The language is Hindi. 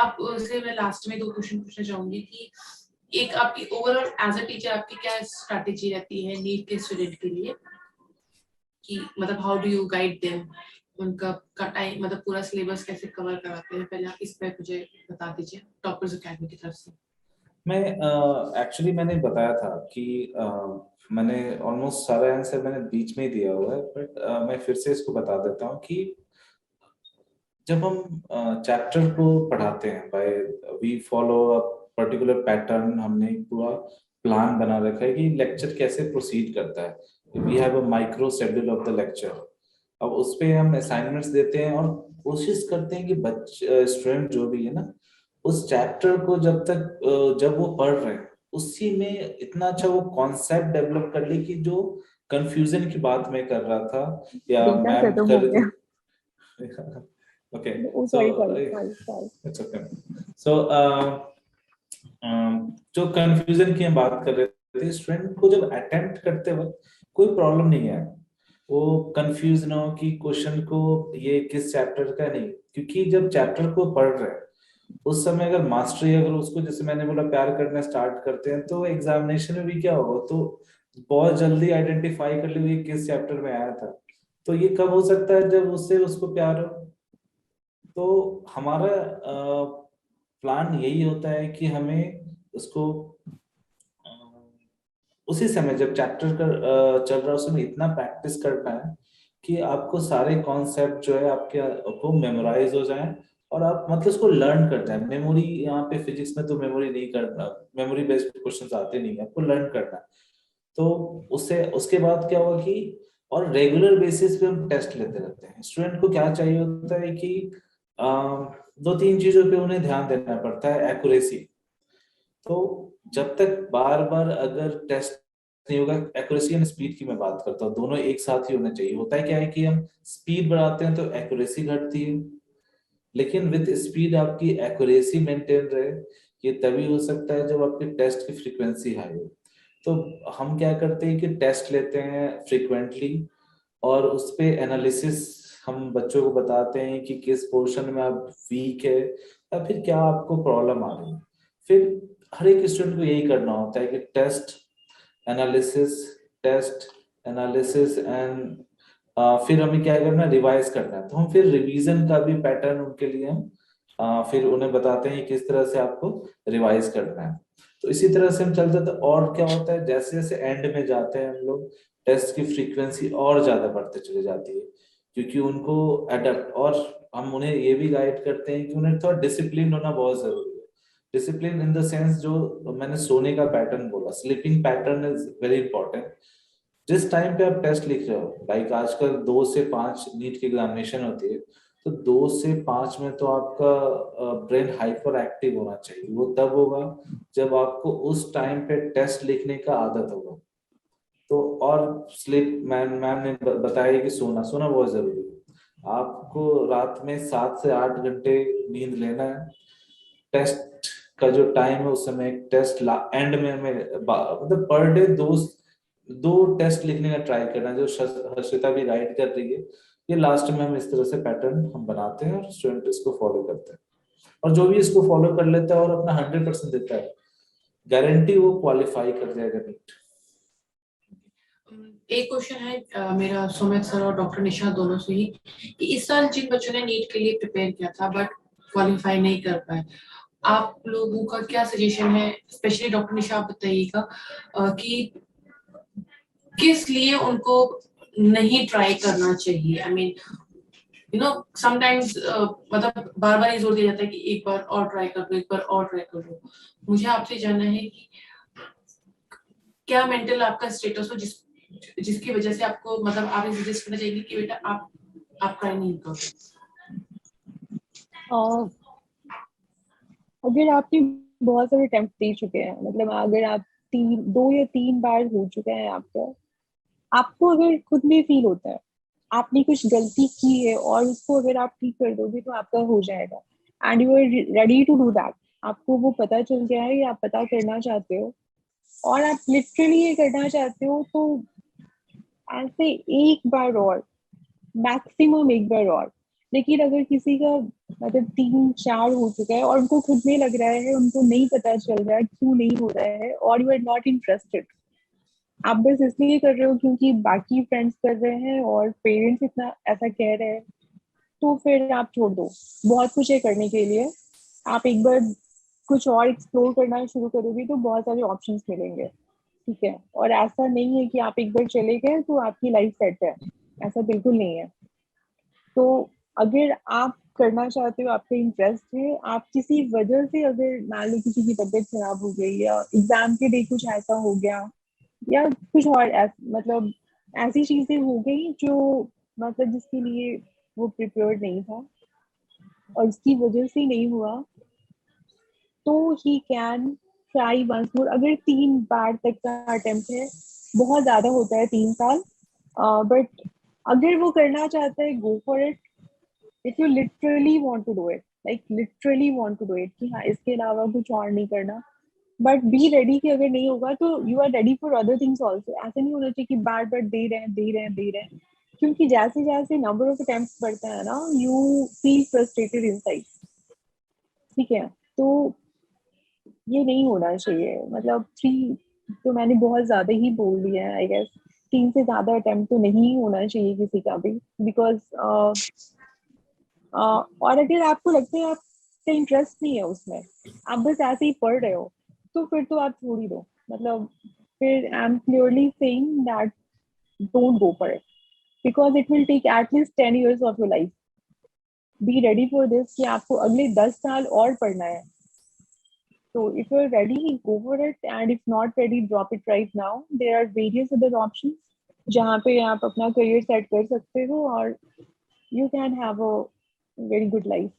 आप से मैं लास्ट में 2 क्वेश्चन पूछना चाहूंगी कि एक आपकी ओवरऑल एज अ टीचर आपकी क्या स्ट्रैटेजी रहती है नीट के स्टूडेंट के लिए, कि मतलब how do you guide them, उनका का टाइम मतलब पूरा सिलेबस कैसे कवर कराते हैं, पहले आप इस पे मुझे बता दीजिए टॉपर्स एकेडमी की तरफ से। मैं एक्चुअली मैंने बताया था कि मैंने ऑलमोस्ट सारा आंसर मैंने बीच में ही दिया हुआ है, बट मैं फिर से इसको बता देता हूँ कि जब हम चैप्टर को पढ़ाते हैं by we follow a particular pattern, हमने एक पूरा प्लान बना रखा है कि लेक्चर कैसे प्रोसीड करता है। We have a micro schedule of the lecture. अब उस पे हम असाइनमेंट्स देते हैं और कोशिश करते हैं कि बच्चे स्टूडेंट जो भी है ना, उस चैप्टर को जब वो पढ़ रहे हैं उसी में इतना अच्छा वो कॉन्सेप्ट डेवलप कर ले कि जो कंफ्यूजन की बात मैं कर रहा था या डेटा मैम खत्म कर हो रही गया। थी। Okay, Oh, so sorry. it's okay. So जो कंफ्यूजन की हम बात कर रहे थे, स्टूडेंट को जब अटेम्प्ट करते वक्त कोई प्रॉब्लम नहीं है, वो कंफ्यूज ना हो कि क्वेश्चन को ये किस चैप्टर का, नहीं, क्योंकि जब चैप्टर को पढ़ रहे हैं उस समय अगर मास्टरी, अगर उसको जैसे मैंने बोला प्यार करना स्टार्ट करते हैं तो एग्जामिनेशन में भी क्या होगा, तो बहुत जल्दी आइडेंटिफाई कर ले ये किस चैप्टर में आया था। तो ये कब हो सकता है, जब उससे उसको प्यार हो। तो हमारा प्लान यही होता है कि हमें उसको उसी समय जब चैप्टर चल रहा है उस समय इतना प्रैक्टिस करना है कि आपको सारे कॉन्सेप्ट जो है आपके को मेमोराइज हो जाए और आप मतलब उसको लर्न कर जाए। मेमोरी यहाँ पे फिजिक्स में तो मेमोरी नहीं करना, मेमोरी बेस्ड क्वेश्चंस आते नहीं है, आपको लर्न करना है। तो उससे उसके बाद क्या होगा कि और रेगुलर बेसिस पे हम टेस्ट लेते रहते हैं। स्टूडेंट को क्या चाहिए होता है कि 2-3 चीजों पे उन्हें ध्यान देना पड़ता है। एक्यूरेसी, तो जब तक बार बार अगर टेस्ट नहीं होगा, एक्यूरेसी एंड स्पीड की मैं बात करता हूँ, दोनों एक साथ ही होना चाहिए। होता है क्या है कि हम स्पीड बढ़ाते हैं तो एक्यूरेसी घटती है, लेकिन विद स्पीड आपकी एक्यूरेसी मेंटेन रहे, ये तभी हो सकता है जब आपके टेस्ट की फ्रीक्वेंसी हाई हो। तो हम क्या करते हैं कि टेस्ट लेते हैं फ्रीक्वेंटली और उस पे एनालिसिस हम बच्चों को बताते हैं कि किस पोर्शन में आप वीक है या फिर क्या आपको प्रॉब्लम आ रही है। फिर हर एक स्टूडेंट को यही करना होता है कि टेस्ट टेस्ट एनालिसिस एंड फिर हमें क्या करना है, रिवाइज करना है। तो हम फिर रिवीजन का भी पैटर्न उनके लिए हम फिर उन्हें बताते हैं किस तरह से आपको रिवाइज करना है। तो इसी तरह से हम चलते थे। और क्या होता है, जैसे जैसे एंड में जाते हैं हम लोग, टेस्ट की फ्रीक्वेंसी और ज्यादा बढ़ते चली जाती है, क्योंकि उनको अडेप्ट, और हम उन्हें ये भी गाइड करते हैं कि उन्हें थोड़ा डिसिप्लिन होना बहुत जरूरी है। डिसिप्लिन इन द सेंस, जो मैंने सोने का पैटर्न बोला, sleeping pattern is very important. जिस टाइम पे आप टेस्ट लिख रहे हो, लाइक आजकल 2 से 5 नीट की एग्जामिनेशन होती है, तो 2 से 5 में तो आपका ब्रेन हाइपर एक्टिव होना चाहिए। वो तब होगा जब आपको उस टाइम पे टेस्ट लिखने का आदत होगा। तो और स्लीप, मैम ने बताया कि सोना सोना बहुत जरूरी है। आपको रात में 7 से 8 घंटे नींद लेना है। टेस्ट का जो टाइम है उस समय टेस्ट एंड में हमें मतलब पर डे दो टेस्ट लिखने का ट्राई करना है, जो हर्षिता भी गाइड कर रही है। ये लास्ट में हम इस तरह से पैटर्न हम बनाते हैं और स्टूडेंट इसको फॉलो करते हैं। और जो भी इसको फॉलो कर लेता है और अपना 100% देता है, गारंटी वो क्वालिफाई कर जाएगा नीट। एक क्वेश्चन है मेरा सुमित सर और डॉक्टर निशा दोनों से ही, कि इस साल जिन बच्चों ने नीट के लिए प्रिपेयर किया था बट क्वालिफाई नहीं कर पाए, आप लोगों का क्या सजेशन है, स्पेशली डॉक्टर निशा आप बताइएगा कि किस लिए उनको नहीं ट्राई करना चाहिए। I mean you know sometimes मतलब बार बार ये जोर दिया जाता है कि एक बार और ट्राई कर लो, एक बार और ट्राई कर लो। मुझे आपसे जानना है कि क्या मेंटल आपका स्टेटस हो जिसकी वजह से आपको मतलब आप ये सजेस्ट करना चाहिए कि बेटा आप ट्राई नहीं करो। अगर आपने बहुत सारे अटेम्प्ट दे चुके हैं, मतलब अगर आप 2 या 3 बार हो चुका है आपको अगर खुद में फील होता है आपने कुछ गलती की है और उसको अगर आप ठीक कर दोगे तो आपका हो जाएगा, and you are ready to do that, आपको वो पता चल गया है या आप पता करना चाहते हो और आप लिटरली ये करना चाहते हो, तो ऐसे एक बार और, मैक्सिमम एक बार और, लेकिन अगर किसी का मतलब 3-4 हो चुका है और उनको खुद में लग रहा है, उनको नहीं पता चल रहा है क्यों नहीं हो रहा है, और यू आर नॉट इंटरेस्टेड, आप बस इसलिए कर रहे हो क्योंकि बाकी फ्रेंड्स कर रहे हैं और पेरेंट्स इतना ऐसा कह रहे हैं, तो फिर आप छोड़ दो। बहुत कुछ है करने के लिए, आप एक बार कुछ और एक्सप्लोर करना शुरू करोगे तो बहुत सारे ऑप्शंस मिलेंगे, ठीक है। और ऐसा नहीं है कि आप एक बार चले गए तो आपकी लाइफ सेट है, ऐसा बिल्कुल नहीं है। तो अगर आप करना चाहते हो, आपका इंटरेस्ट है, आप किसी वजह से अगर मान लो किसी की तबीयत खराब हो गई या एग्जाम के डे कुछ ऐसा हो गया या कुछ और मतलब ऐसी चीजें हो गई जो मतलब जिसके लिए वो प्रिपेयर्ड नहीं था और इसकी वजह से नहीं हुआ, तो he can try once more. अगर 3 बार तक का अटेम्प्ट है, बहुत ज्यादा होता है 3 साल, बट अगर वो करना चाहता है, go for it. If you literally want to do it, like literally want to do it, कि हाँ इसके अलावा कुछ और नहीं करना, बट बी रेडी कि अगर नहीं होगा तो you are ready for other things also. ऐसा नहीं होना चाहिए कि बार बार दे रहे हैं दे रहे हैं दे रहे हैं, क्योंकि जैसे जैसे नंबर ऑफ अटेम्प्ट बढ़ता है ना, यू फील फ्रस्ट्रेटेड इनसाइड, ठीक है। तो ये नहीं होना चाहिए, मतलब 3 तो मैंने बहुत ज्यादा ही बोल दिया है आई गेस। 3 से ज्यादा अटेम्प्ट तो नहीं होना चाहिए किसी का भी, बिकॉज और अगर आपको लगता है आपका इंटरेस्ट नहीं है उसमें, आप बस ऐसे ही पढ़ रहे हो, तो फिर तो आप छोड़ ही दो। मतलब फिर I am clearly saying that don't go for it, because it will take at least 10 years of your life. Be ready for this कि आपको अगले 10 साल और पढ़ना है। So if you're ready, go for it, and if not ready, drop it right now. There are various other options जहाँ पे आप अपना करियर सेट कर सकते हो और you can have a very good life.